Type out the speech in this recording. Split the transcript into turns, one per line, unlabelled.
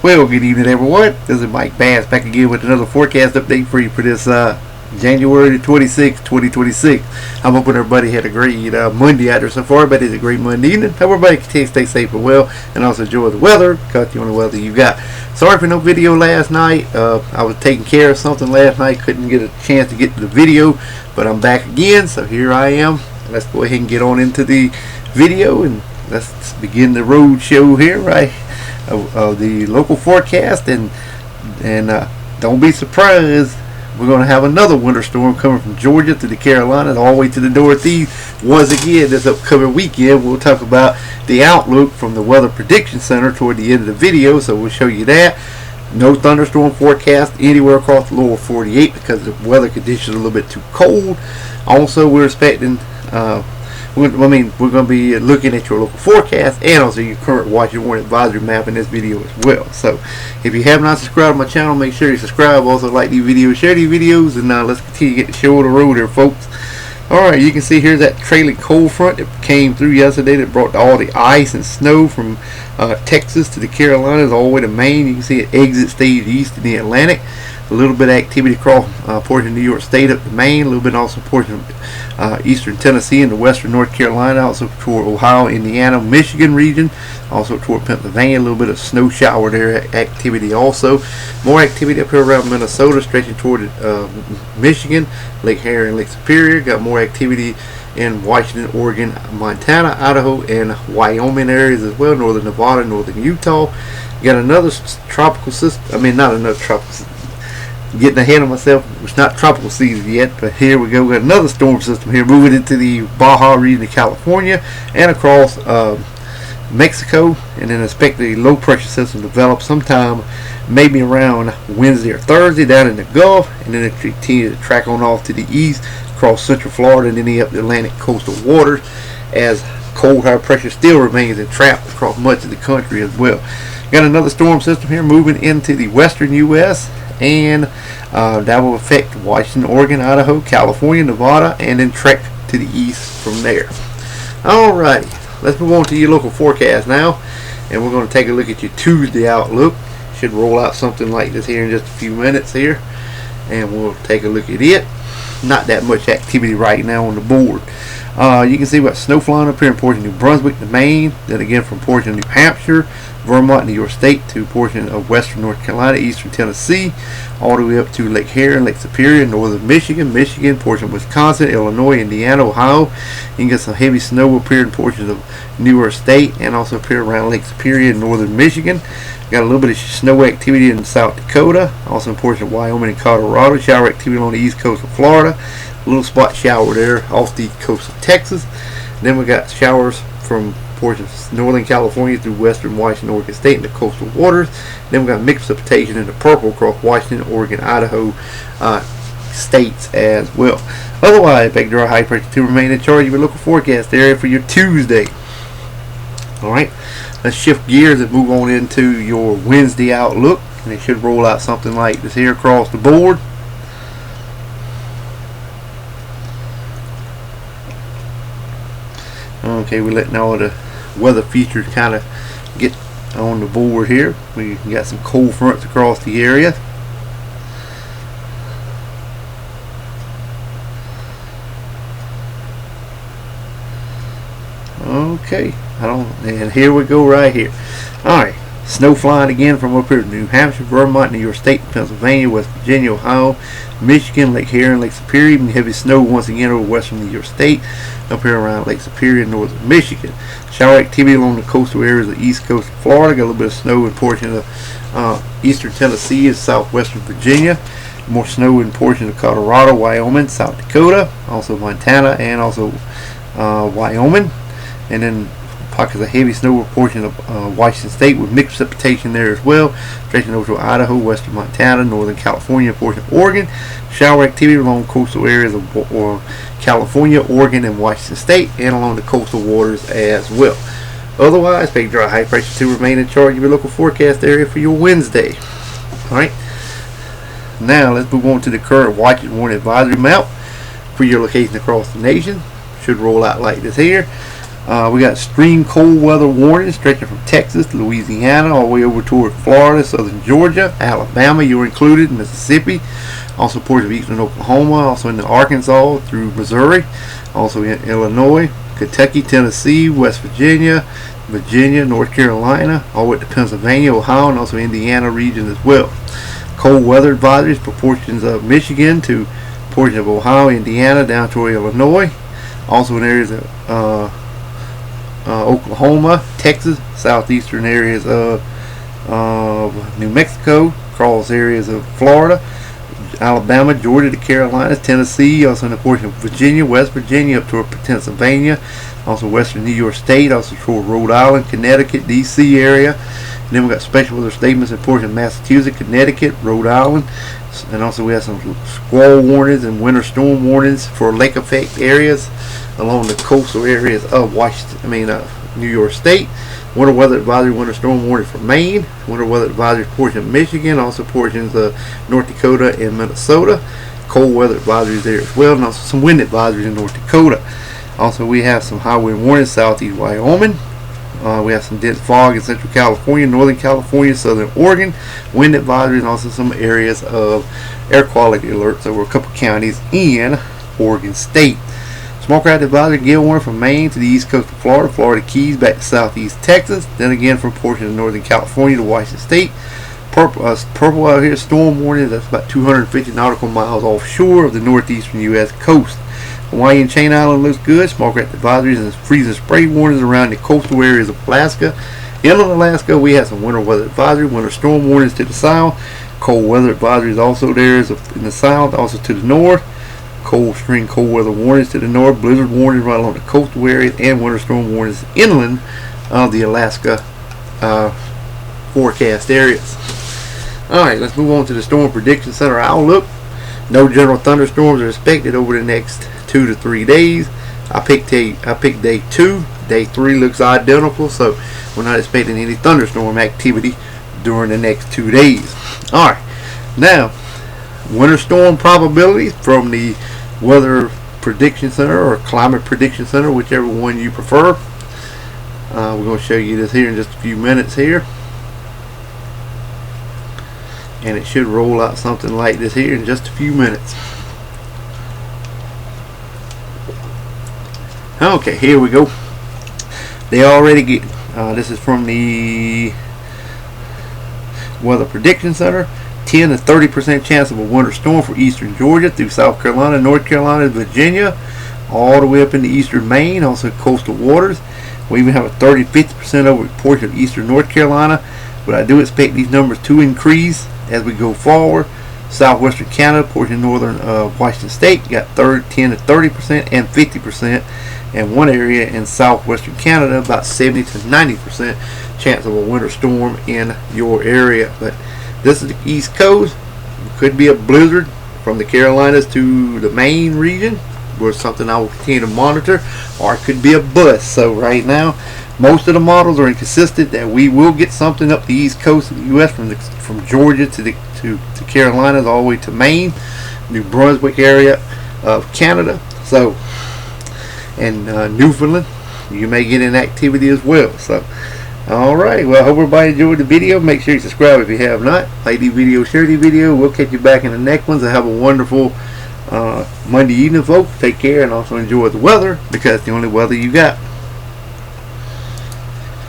Well, good evening, everyone. This is Mike Bass back again with another forecast update for you for this January 26, 2026. I'm hoping everybody had a great Monday out there so far. Everybody had a great Monday evening. Hope everybody can stay safe and well, and also enjoy the weather. Got you on the weather you got. Sorry for no video last night. I was taking care of something last night. Couldn't get a chance to get to the video, but I'm back again. So here I am. Let's go ahead and get on into the video, and let's begin the road show here, right? Of the local forecast, and don't be surprised, we're going to have another winter storm coming from Georgia to the Carolinas all the way to the Northeast once again this upcoming weekend. We'll talk about the outlook from the Weather Prediction Center toward the end of the video, so we'll show you that. No thunderstorm forecast anywhere across the lower 48 because the weather conditions are a little bit too cold. Also, we're expecting we're going to be looking at your local forecast and also your current watch and warning advisory map in this video as well. So if you have not subscribed to my channel, make sure you subscribe. Also like these videos, share these videos, and let's continue to get the show on the road here, folks. Alright, you can see here's that trailing cold front that came through yesterday that brought all the ice and snow from Texas to the Carolinas all the way to Maine. You can see it exit stage east in the Atlantic. A little bit of activity across portion of New York State up to Maine, a little bit also portion of eastern Tennessee and the western North Carolina, also toward Ohio, Indiana, Michigan region, also toward Pennsylvania. A little bit of snow shower there activity also. More activity up here around Minnesota, stretching toward Michigan, Lake Harry and Lake Superior. Got more activity in Washington, Oregon, Montana, Idaho, and Wyoming areas as well, northern Nevada, northern Utah. You got another tropical system, not another tropical system. Getting ahead of myself. It's not tropical season yet, but here we go. We got another storm system here moving into the Baja region of California and across Mexico, and then expect the low pressure system to develop sometime maybe around Wednesday or Thursday down in the Gulf, and then it continue to track on off to the east across central Florida and then up the Atlantic coastal waters as cold high pressure still remains entrapped across much of the country as well. Got another storm system here moving into the western U.S. and that will affect Washington, Oregon, Idaho, California, Nevada, and then trek to the east from there. Alright, let's move on to your local forecast now, and we're going to take a look at your Tuesday outlook. Should roll out something like this here in just a few minutes here, and we'll take a look at it. Not that much activity right now on the board. You can see what snow flying up here in portion of New Brunswick to Maine, then again from portion of New Hampshire, Vermont, New York State to portion of western North Carolina, eastern Tennessee, all the way up to Lake Harry and Lake Superior, northern Michigan, portion of Wisconsin, Illinois, Indiana, Ohio. You can get some heavy snow up here in portions of New York State and also up here around Lake Superior, northern Michigan. Got a little bit of snow activity in South Dakota, also in portion of Wyoming and Colorado. Shower activity on the east coast of Florida. A little spot shower there off the coast of Texas. And then we got showers from portions of northern California through western Washington, Oregon State and the coastal waters. Then we got mixed precipitation in the purple across Washington, Oregon, Idaho states as well. Otherwise, back to our high pressure to remain in charge of your local forecast area for your Tuesday. Alright, let's shift gears and move on into your Wednesday outlook, and it should roll out something like this here across the board. Okay, we're letting all the weather features kind of get on the board here. We got some cold fronts across the area. Okay, and here we go right here. Alright, snow flying again from up here to New Hampshire, Vermont, New York State, Pennsylvania, West Virginia, Ohio, Michigan, Lake Harry and Lake Superior. Even heavy snow once again over western New York State, up here around Lake Superior, northern Michigan. Shower activity along the coastal areas of the east coast of Florida. Got a little bit of snow in portion of eastern Tennessee and southwestern Virginia. More snow in portions of Colorado, Wyoming, South Dakota, also Montana, and also Wyoming. And then pockets of heavy snow in portion of Washington State with mixed precipitation there as well, stretching over to Idaho, western Montana, northern California, portion of Oregon. Shower activity along coastal areas of California, Oregon, and Washington State, and along the coastal waters as well. Otherwise, big dry high pressure to remain in charge of your local forecast area for your Wednesday. Alright, now let's move on to the current watch and warning advisory map for your location across the nation. Should roll out like this here. We got extreme cold weather warnings stretching from Texas, Louisiana, all the way over toward Florida, southern Georgia, Alabama, you're included, Mississippi, also portions of eastern Oklahoma, also in Arkansas through Missouri, also in Illinois, Kentucky, Tennessee, West Virginia, North Carolina, all the way to Pennsylvania, Ohio, and also Indiana region as well. Cold weather advisories for portions of Michigan to portions of Ohio, Indiana, down to Illinois, also in areas of Oklahoma, Texas, southeastern areas of New Mexico, across areas of Florida, Alabama, Georgia, the Carolinas, Tennessee, also in a portion of Virginia, West Virginia, up toward Pennsylvania, also western New York State, also toward Rhode Island, Connecticut, D.C. area. And then we got special weather statements in portion of Massachusetts, Connecticut, Rhode Island, and also we have some squall warnings and winter storm warnings for lake effect areas along the coastal areas of New York State. Winter weather advisory, winter storm warning for Maine. Winter weather advisory portion of Michigan, also portions of North Dakota and Minnesota. Cold weather advisories there as well, and also some wind advisories in North Dakota. Also, we have some high wind warnings southeast Wyoming. We have some dense fog in Central California, Northern California, Southern Oregon. Wind advisories, and also some areas of air quality alerts over a couple counties in Oregon State. Smoke craft advisory, gale warning from Maine to the east coast of Florida, Florida Keys, back to southeast Texas. Then again from portions of Northern California to Washington State. Purple out here, storm warning. That's about 250 nautical miles offshore of the northeastern U.S. coast. Hawaii and Chain Island looks good. Smoke craft advisories and freezing spray warnings around the coastal areas of Alaska. Inland Alaska, we have some winter weather advisory, winter storm warnings to the south. Cold weather advisories also there in the south, also to the north. Cold weather warnings to the north, blizzard warnings right along the coastal areas, and winter storm warnings inland of the Alaska forecast areas. Alright, let's move on to the Storm Prediction Center outlook. No general thunderstorms are expected over the next 2 to 3 days. I picked day 2. Day 3 looks identical, so we're not expecting any thunderstorm activity during the next 2 days. Alright, now winter storm probabilities from the Weather Prediction Center or Climate Prediction Center, whichever one you prefer. We're going to show you this here in just a few minutes here, and it should roll out something like this here in just a few minutes. Okay, here we go. They already get this is from the Weather Prediction Center. 10 to 30% chance of a winter storm for eastern Georgia through South Carolina, North Carolina, Virginia, all the way up into eastern Maine, also coastal waters. We even have a 30-50% over portion of eastern North Carolina, but I do expect these numbers to increase as we go forward. Southwestern Canada, portion of northern Washington State, got 10 to 30% and 50%, and one area in southwestern Canada about 70 to 90% chance of a winter storm in your area. But this is the East Coast. Could be a blizzard from the Carolinas to the Maine region, or something I will continue to monitor, or it could be a bust. So right now, most of the models are inconsistent that we will get something up the East Coast of the U.S. from Georgia to the Carolinas all the way to Maine, New Brunswick area of Canada. So, and Newfoundland, you may get an activity as well. So. Alright, well, I hope everybody enjoyed the video. Make sure you subscribe if you have not. Like the video, share the video. We'll catch you back in the next ones. Have a wonderful Monday evening, folks. Take care and also enjoy the weather, because it's the only weather you got.